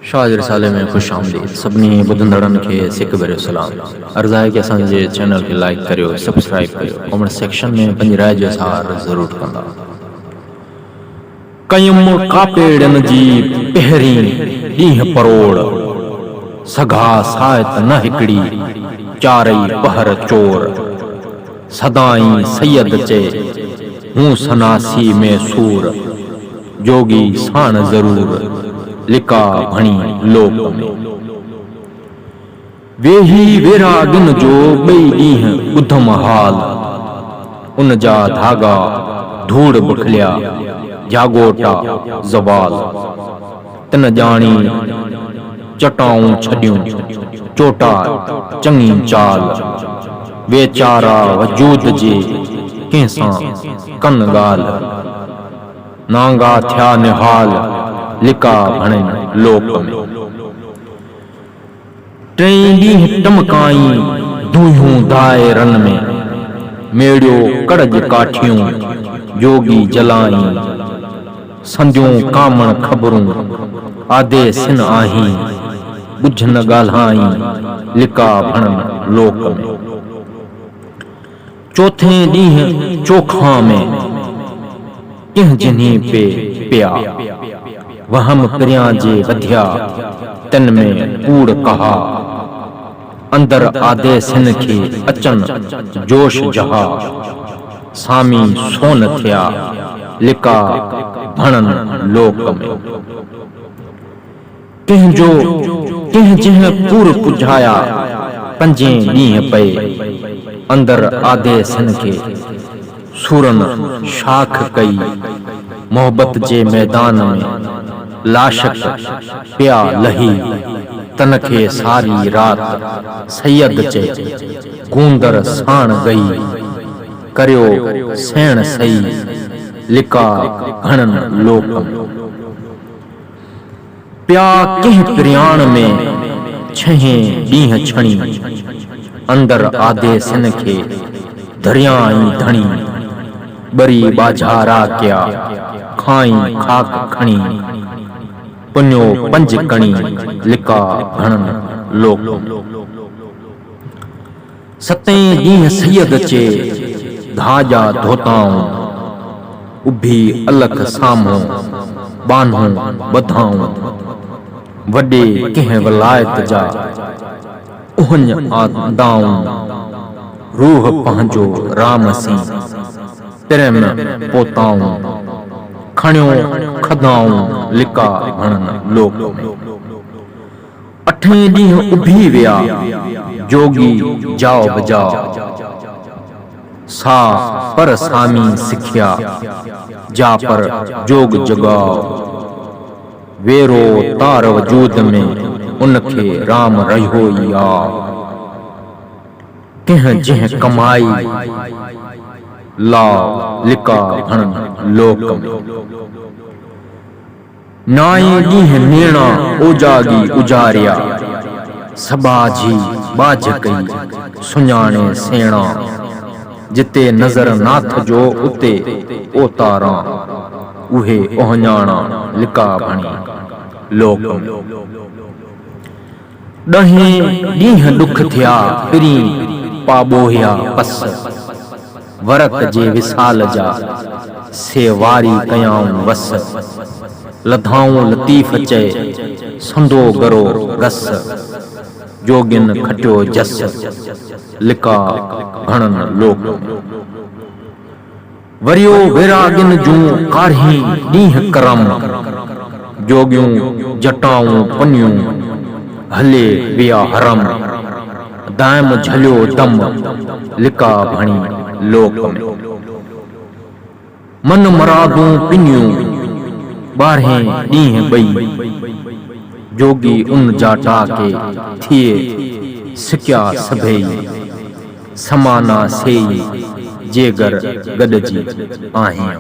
शाह रिसाले में खुश आमदीद सभिनी ॿुधंदड़नि खे सिक भरियो सलाम। अर्ज़ु आहे कि असांजे चैनल खे लाइक करियो, सब्सक्राइब करियो, कमेंट सेक्शन में पंहिंजी राय जो इज़हार ज़रूरु कंदा। कयुम कापेड़नि जी पहिरीं ॾींहुं परोड़, सघा सायत न हिकिड़ी चारई पहर चोर। सदाई सैयद चे हूं सनासी में सूर, जोगी साण ज़रूर लिका भणी लोक में। वेही वेरागिन जो ॿई ॾींहं ॿुधम हाल, उन जा धागा धूड़ बुखलिया जागोटा ज़वाल। तिन ॼाणी चटाऊं छॾियूं चोटा चङी चाल, वेचारा वजूद जे कंहिंसां कन ॻाल्हि। नांगा थिया निहाल लिका भणनि लोक में। टें ॾींहं टमकाई दूहियूं दायरन में, मेड़ियो कड़ज काठियूं जोगी जलाई। संधियूं कामण ख़बरूं आदे सिन आहीं, बुझ न ॻाल्हाई लिका भणनि लोक में। चौथे ॾींहं चोखा में कंहिं जिन्ही पे पिया, वहम परियां जे वधिया तिन में कूड़ कहा। अंदर आदे सिन खे अचन जोश जहा, सामी सोन थिया लिका भणनि लोक में। कंहिंजो कंहिं जंहिं पूर पुॼाया पंजे ॾींहं पए, अंदर आदे सिन खे सूरन शाख कई। मोहब्बत जे मैदान में लाशक पिया लही, तन खे सारी रात सैयद चे गूंदर साण गई। करियो सेण सही लिका घणनि लोक में। प्या कंहिं प्रियाण में छहें ॾींहं छणी, अंदर आदे सिन खे दरियाई धणी। बरी बाझारा कया खाई खाक खणी, पुन्यो पंज कणी लिका घणनि लोक में। सतें ॾींहं सैयद चे धाजा धोताऊं, उभी अलख साम्हूं बान्हूं ॿधाऊं। वॾे कंहिं वलायत जा उहञ आंदाऊं, रूह पंहिंजो राम सी प्रेम पोताऊं। खणियो खदाऊं लिका भणनि लोक में। अठें ॾींहं उभी विया जोगी जाओ बजाओ, सा पर सामी सिखिया जा पर जोग जगाओ। वेरो तार वजूद में उनखे राम रहियो ई आ, कंहिं जंहिं कमाई लाओ लिका भणनि लोक में। नाई ॾींहं नेणा ओजागी उजारिया, सबाझी बाझ कई सुञाणे सेणा। जिते नज़र नाथ जो उते ओतारा, उहे ओहञाणा लिका भणी लोक में। ॾहें ॾींहं ॾुख थिया पिरी पाॿोहिया पस, वरक जे विसाल जा सेवारी कयाऊं वस। लधाऊं लतीफ़ चए संदो गरो गस, जोगिन खटियो जस लिका भणनि लोक में। वरियो विरागिन जूं काढ़ी ॾींहं करम, जोगियूं जटाऊं पनियूं हले विया हरम। दाइम झलियो दम लिका भणी लोक में। मन मरादूं पिनियूं 12 ॾींहं ॿई, जोगी उन जाटा के थिए सिकिया सभई। समाना सेई जेगर गॾजी आहियां।